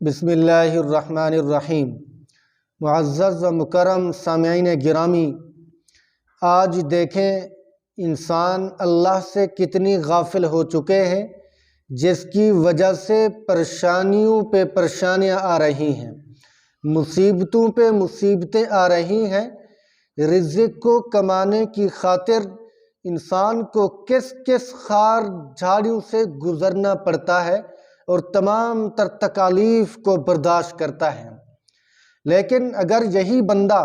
بسم اللہ الرحمن الرحیم۔ معزز و مکرم سامعین گرامی، آج دیکھیں انسان اللہ سے کتنی غافل ہو چکے ہیں، جس کی وجہ سے پریشانیوں پہ پریشانیاں آ رہی ہیں، مصیبتوں پہ مصیبتیں آ رہی ہیں۔ رزق کو کمانے کی خاطر انسان کو کس کس خار جھاڑیوں سے گزرنا پڑتا ہے اور تمام تر تکالیف کو برداشت کرتا ہے، لیکن اگر یہی بندہ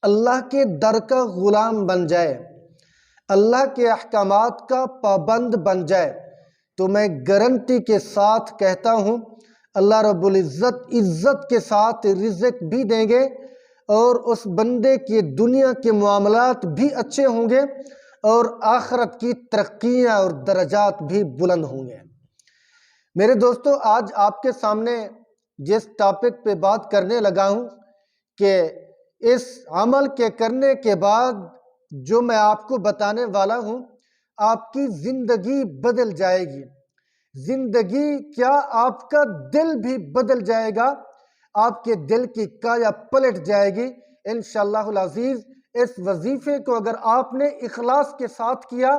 اللہ کے در کا غلام بن جائے، اللہ کے احکامات کا پابند بن جائے، تو میں گارنٹی کے ساتھ کہتا ہوں اللہ رب العزت عزت کے ساتھ رزق بھی دیں گے اور اس بندے کی دنیا کے معاملات بھی اچھے ہوں گے اور آخرت کی ترقیاں اور درجات بھی بلند ہوں گے۔ میرے دوستو، آج آپ کے سامنے جس ٹاپک پہ بات کرنے لگا ہوں کہ اس عمل کے کرنے کے بعد جو میں آپ کو بتانے والا ہوں، آپ کی زندگی بدل جائے گی۔ زندگی کیا، آپ کا دل بھی بدل جائے گا، آپ کے دل کی کایا پلٹ جائے گی انشاءاللہ العزیز۔ اس وظیفے کو اگر آپ نے اخلاص کے ساتھ کیا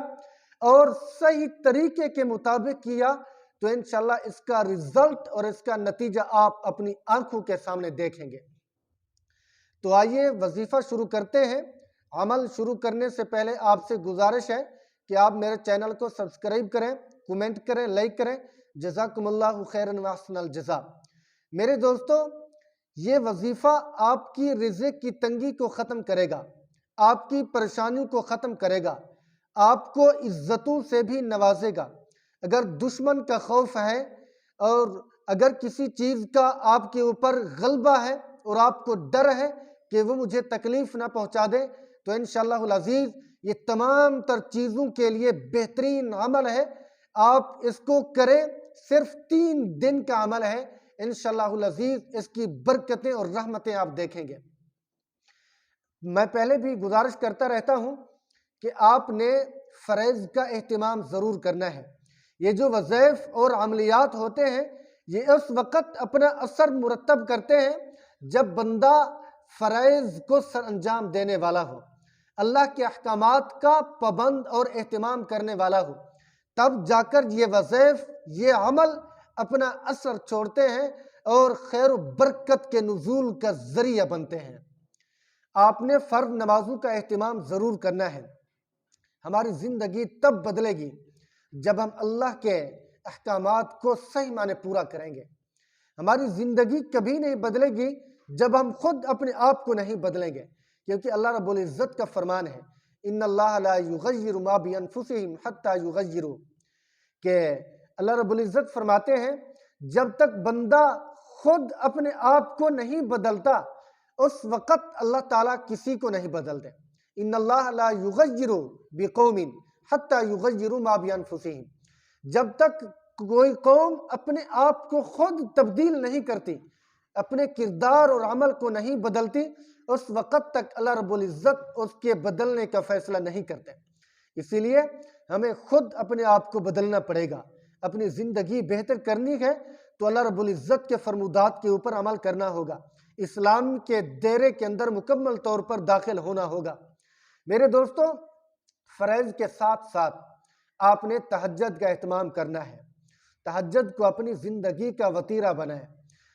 اور صحیح طریقے کے مطابق کیا تو انشاءاللہ اس کا رزلٹ اور اس کا نتیجہ آپ اپنی آنکھوں کے سامنے دیکھیں گے۔ تو آئیے وظیفہ شروع کرتے ہیں۔ عمل شروع کرنے سے پہلے آپ سے گزارش ہے کہ آپ میرے چینل کو سبسکرائب کریں، کومنٹ کریں، لائک کریں۔ جزاکم اللہ خیرا واحسن الجزا۔ میرے دوستو، یہ وظیفہ آپ کی رزق کی تنگی کو ختم کرے گا، آپ کی پریشانیوں کو ختم کرے گا، آپ کو عزتوں سے بھی نوازے گا۔ اگر دشمن کا خوف ہے اور اگر کسی چیز کا آپ کے اوپر غلبہ ہے اور آپ کو ڈر ہے کہ وہ مجھے تکلیف نہ پہنچا دے، تو انشاءاللہ العزیز یہ تمام تر چیزوں کے لیے بہترین عمل ہے۔ آپ اس کو کریں، صرف 3 دن کا عمل ہے، انشاءاللہ العزیز اس کی برکتیں اور رحمتیں آپ دیکھیں گے۔ میں پہلے بھی گزارش کرتا رہتا ہوں کہ آپ نے فرائض کا اہتمام ضرور کرنا ہے۔ یہ جو وظائف اور عملیات ہوتے ہیں، یہ اس وقت اپنا اثر مرتب کرتے ہیں جب بندہ فرائض کو سر انجام دینے والا ہو، اللہ کے احکامات کا پابند اور اہتمام کرنے والا ہو، تب جا کر یہ وظائف، یہ عمل اپنا اثر چھوڑتے ہیں اور خیر و برکت کے نزول کا ذریعہ بنتے ہیں۔ آپ نے فرض نمازوں کا اہتمام ضرور کرنا ہے۔ ہماری زندگی تب بدلے گی جب ہم اللہ کے احکامات کو صحیح معنی پورا کریں گے۔ ہماری زندگی کبھی نہیں بدلے گی جب ہم خود اپنے آپ کو نہیں بدلیں گے، کیونکہ اللہ رب العزت کا فرمان ہے ان اللہ لا یغیر ما بانفسہم حتی یغیروا، کہ اللہ رب العزت فرماتے ہیں جب تک بندہ خود اپنے آپ کو نہیں بدلتا اس وقت اللہ تعالیٰ کسی کو نہیں بدلتے۔ ان اللہ لا یغیر بقوم حتی یغیروا ما بانفسہم، جب تک کوئی قوم اپنے آپ کو خود تبدیل نہیں کرتی، اپنے کردار اور عمل کو نہیں بدلتی، اس وقت تک اللہ رب العزت اس کے بدلنے کا فیصلہ نہیں کرتے۔ اسی لیے ہمیں خود اپنے آپ کو بدلنا پڑے گا۔ اپنی زندگی بہتر کرنی ہے تو اللہ رب العزت کے فرمودات کے اوپر عمل کرنا ہوگا، اسلام کے دائرے کے اندر مکمل طور پر داخل ہونا ہوگا۔ میرے دوستو، فرائض کے ساتھ ساتھ آپ نے تہجد کا اہتمام کرنا ہے۔ تہجد کو اپنی زندگی کا وتیرہ بنائیں،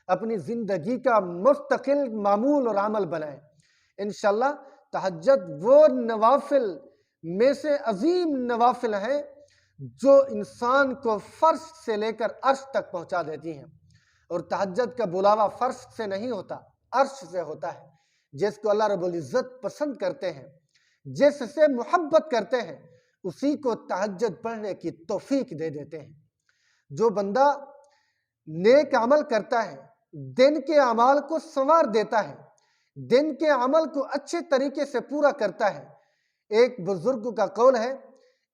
اپنی زندگی کا مستقل معمول اور عمل بنائیں۔ انشاءاللہ تہجد وہ نوافل میں سے عظیم نوافل ہیں جو انسان کو فرش سے لے کر عرش تک پہنچا دیتی ہیں، اور تہجد کا بلاوا فرش سے نہیں ہوتا، عرش سے ہوتا ہے۔ جس کو اللہ رب العزت پسند کرتے ہیں، جس سے محبت کرتے ہیں، اسی کو تہجد پڑھنے کی توفیق دے دیتے ہیں۔ جو بندہ نیک عمل کرتا ہے، دن کے اعمال کو سنوار دیتا ہے، دن کے عمل کو اچھے طریقے سے پورا کرتا ہے۔ ایک بزرگ کا قول ہے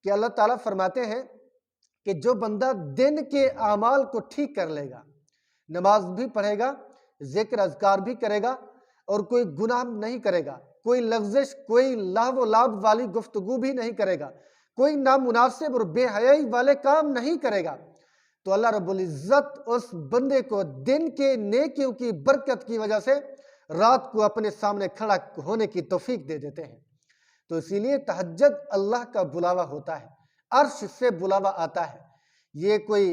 کہ اللہ تعالیٰ فرماتے ہیں کہ جو بندہ دن کے اعمال کو ٹھیک کر لے گا، نماز بھی پڑھے گا، ذکر اذکار بھی کرے گا اور کوئی گناہ نہیں کرے گا، کوئی لغزش، کوئی لہو و لعب والی گفتگو بھی نہیں کرے گا، کوئی نامناسب اور بے حیائی والے کام نہیں کرے گا، تو اللہ رب العزت اس بندے کو دن کے نیکیوں کی برکت کی وجہ سے رات کو اپنے سامنے کھڑا ہونے کی توفیق دے دیتے ہیں۔ تو اسی لیے تہجد اللہ کا بلاوا ہوتا ہے، عرش سے بلاوا آتا ہے۔ یہ کوئی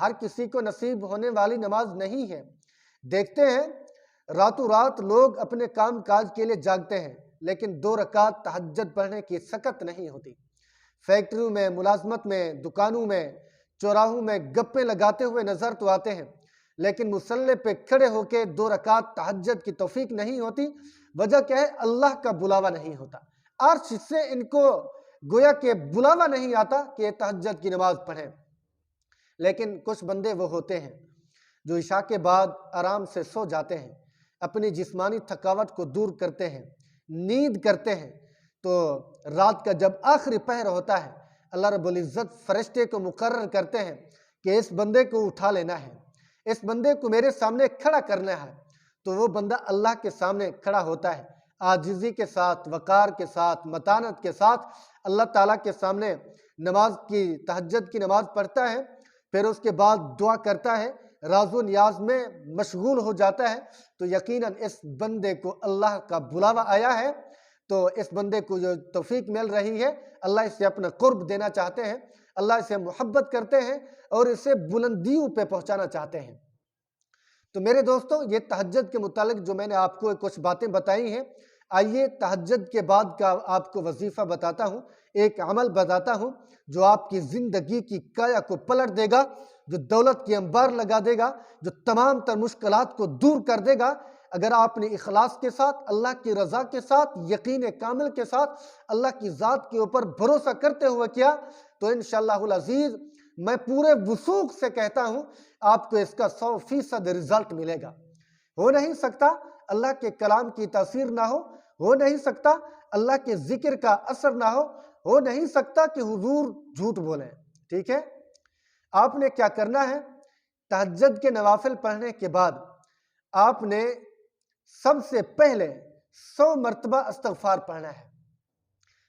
ہر کسی کو نصیب ہونے والی نماز نہیں ہے۔ دیکھتے ہیں راتوں رات لوگ اپنے کام کاج کے لیے جاگتے ہیں، لیکن 2 رکعت تہجد پڑھنے کی سکت نہیں ہوتی۔ فیکٹریوں میں، ملازمت میں، دکانوں میں، چوراہوں میں گپے لگاتے ہوئے نظر تو آتے ہیں، لیکن مصلی پہ کھڑے ہو کے 2 رکعت تہجد کی توفیق نہیں ہوتی۔ وجہ کیا ہے؟ اللہ کا بلاوا نہیں ہوتا، عرش سے ان کو گویا کہ بلاوا نہیں آتا کہ تہجد کی نماز پڑھیں۔ لیکن کچھ بندے وہ ہوتے ہیں جو عشاء کے بعد آرام سے سو جاتے ہیں، اپنی جسمانی تھکاوٹ کو دور کرتے ہیں، نیند کرتے ہیں، تو رات کا جب آخری پہر ہوتا ہے اللہ رب العزت فرشتے کو مقرر کرتے ہیں کہ اس بندے کو اٹھا لینا ہے، اس بندے کو میرے سامنے کھڑا کرنا ہے۔ تو وہ بندہ اللہ کے سامنے کھڑا ہوتا ہے، عاجزی کے ساتھ، وقار کے ساتھ، متانت کے ساتھ اللہ تعالیٰ کے سامنے نماز کی، تہجد کی نماز پڑھتا ہے، پھر اس کے بعد دعا کرتا ہے، راز و نیاز میں مشغول ہو جاتا ہے۔ تو یقیناً اس بندے کو اللہ کا بلاوا آیا ہے، تو اس بندے کو جو توفیق مل رہی ہے، اللہ اسے اپنا قرب دینا چاہتے ہیں، اللہ اسے محبت کرتے ہیں اور اسے بلندیوں پہ پہنچانا چاہتے ہیں۔ تو میرے دوستو، یہ تہجد کے متعلق جو میں نے آپ کو کچھ باتیں بتائی ہیں، آئیے تہجد کے بعد کا آپ کو وظیفہ بتاتا ہوں، ایک عمل بتاتا ہوں جو آپ کی زندگی کی کایا کو پلٹ دے گا، جو دولت کی انبار لگا دے گا، جو تمام تر مشکلات کو دور کر دے گا۔ اگر آپ نے اخلاص کے ساتھ، اللہ کی رضا کے ساتھ، یقین کامل کے ساتھ اللہ کی ذات کے اوپر بھروسہ کرتے ہوئے کیا، تو انشاءاللہ العزیز میں پورے وثوق سے کہتا ہوں آپ کو اس کا 100% رزلٹ ملے گا۔ ہو نہیں سکتا اللہ کے کلام کی تاثیر نہ ہو نہیں سکتا اللہ کے ذکر کا اثر نہ ہو نہیں سکتا کہ حضور جھوٹ بولیں۔ ٹھیک ہے؟ آپ نے کیا کرنا ہے؟ تہجد کے نوافل پڑھنے کے بعد آپ نے سب سے پہلے 100 مرتبہ استغفار پڑھنا ہے۔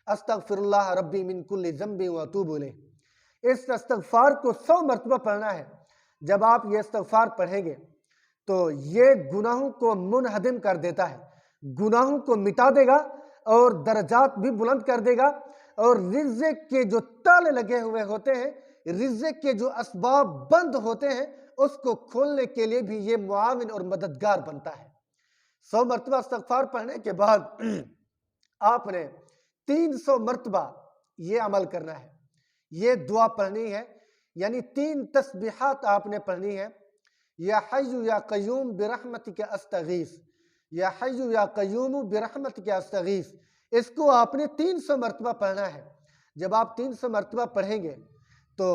استغفر اللہ ربی من کل ذنب واتوب الیہ، اس استغفار کو 100 مرتبہ پڑھنا ہے۔ جب آپ یہ استغفار پڑھیں گے تو یہ گناہوں کو منہدم کر دیتا ہے، گناہوں کو مٹا دے گا اور درجات بھی بلند کر دے گا، اور رزق کے جو تالے لگے ہوئے ہوتے ہیں، رزق کے جو اسباب بند ہوتے ہیں، اس کو کھولنے کے لیے بھی یہ معاون اور مددگار بنتا ہے۔ 100 مرتبہ استغفار پڑھنے کے بعد آپ نے 300 مرتبہ یہ عمل کرنا ہے، یہ دعا پڑھنی ہے، یعنی 3 تسبیحات آپ نے پڑھنی ہے۔ یا حی یا قیوم برحمتک استغیث، یا حی یا قیوم برحمتک استغیث، اس کو آپ نے 300 مرتبہ پڑھنا ہے۔ جب آپ 300 مرتبہ پڑھیں گے تو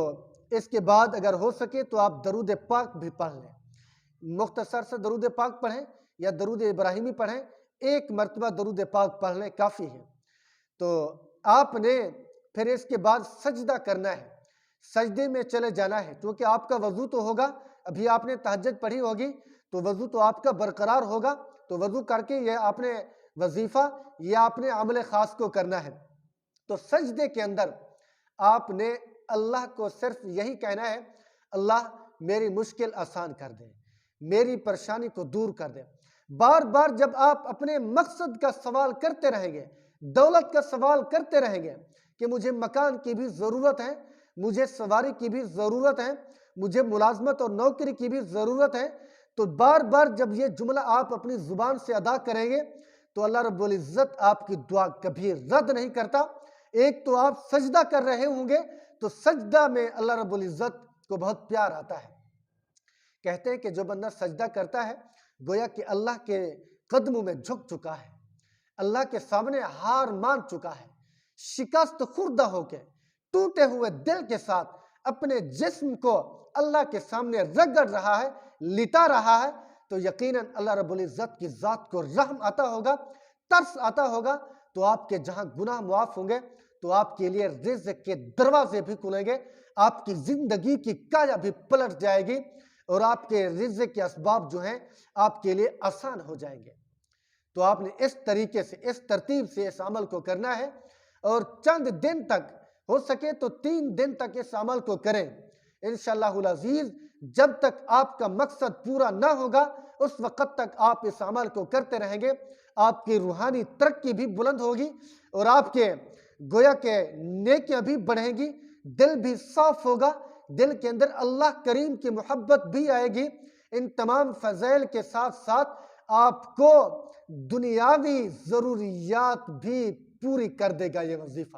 اس کے بعد اگر ہو سکے تو آپ درود پاک بھی پڑھ لیں، مختصر سے درود پاک پڑھیں یا درود ابراہیمی پڑھیں، 1 مرتبہ درود پاک پڑھ لیں کافی ہے۔ تو آپ نے پھر اس کے بعد سجدہ کرنا ہے، سجدے میں چلے جانا ہے، کیونکہ آپ کا وضو تو ہوگا، ابھی آپ نے تہجد پڑھی ہوگی تو وضو تو آپ کا برقرار ہوگا، تو وضو کر کے یہ آپ نے وظیفہ، یہ آپ نے عمل خاص کو کرنا ہے۔ تو سجدے کے اندر آپ نے اللہ کو صرف یہی کہنا ہے، اللہ میری مشکل آسان کر دے، میری پریشانی کو دور کر دے۔ بار بار جب آپ اپنے مقصد کا سوال کرتے رہیں گے، دولت کا سوال کرتے رہیں گے کہ مجھے مکان کی بھی ضرورت ہے، مجھے سواری کی بھی ضرورت ہے، مجھے ملازمت اور نوکری کی بھی ضرورت ہے، تو بار بار جب یہ جملہ آپ اپنی زبان سے ادا کریں گے تو اللہ رب العزت آپ کی دعا کبھی رد نہیں کرتا۔ ایک تو آپ سجدہ کر رہے ہوں گے تو سجدہ میں اللہ رب العزت کو بہت پیار آتا ہے۔ کہتے ہیں کہ جو بندہ سجدہ کرتا ہے گویا کہ اللہ کے قدموں میں جھک چکا ہے، اللہ کے سامنے ہار مان چکا ہے، شکست خوردہ ہو کے ٹوٹے ہوئے دل کے ساتھ اپنے جسم کو اللہ کے سامنے رگڑ رہا ہے، لٹا رہا ہے، تو یقیناً اللہ رب العزت کی ذات کو رحم آتا ہوگا، ترس آتا ہوگا، تو آپ کے جہاں گناہ معاف ہوں گے تو آپ کے لیے رزق کے دروازے بھی کھلیں گے، آپ کی زندگی کی کایا بھی پلٹ جائے گی اور آپ کے رزق کے اسباب جو ہیں آپ کے لیے آسان ہو جائیں گے۔ تو آپ نے اس طریقے سے، اس ترتیب سے اس عمل کو کرنا ہے، اور چند دن تک، ہو سکے تو 3 دن تک اس عمل کو کریں۔ انشاءاللہ العزیز جب تک آپ کا مقصد پورا نہ ہوگا اس وقت تک آپ اس عمل کو کرتے رہیں گے، آپ کی روحانی ترقی بھی بلند ہوگی اور آپ کے گویا کہ نیکیاں بھی بڑھیں گی، دل بھی صاف ہوگا، دل کے اندر اللہ کریم کی محبت بھی آئے گی۔ ان تمام فضائل کے ساتھ ساتھ آپ کو دنیاوی ضروریات بھی پوری کر دے گا یہ وظیفہ۔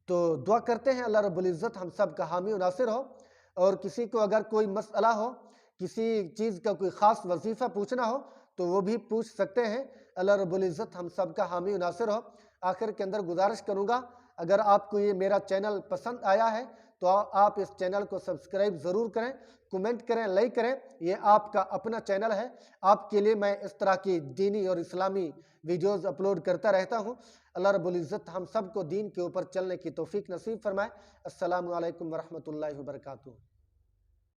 تو دعا کرتے ہیں اللہ رب العزت ہم سب کا حامی و ناصر ہو، اور کسی کو اگر کوئی مسئلہ ہو، کسی چیز کا کوئی خاص وظیفہ پوچھنا ہو تو وہ بھی پوچھ سکتے ہیں۔ اللہ رب العزت ہم سب کا حامی و ناصر ہو۔ آخر کے اندر گزارش کروں گا، اگر آپ کو یہ میرا چینل پسند آیا ہے تو آپ اس چینل کو سبسکرائب ضرور کریں، کمنٹ کریں، لائک کریں۔ یہ آپ کا اپنا چینل ہے، آپ کے لیے میں اس طرح کی دینی اور اسلامی ویڈیوز اپلوڈ کرتا رہتا ہوں۔ اللہ رب العزت ہم سب کو دین کے اوپر چلنے کی توفیق نصیب فرمائے۔ السلام علیکم ورحمۃ اللہ وبرکاتہ۔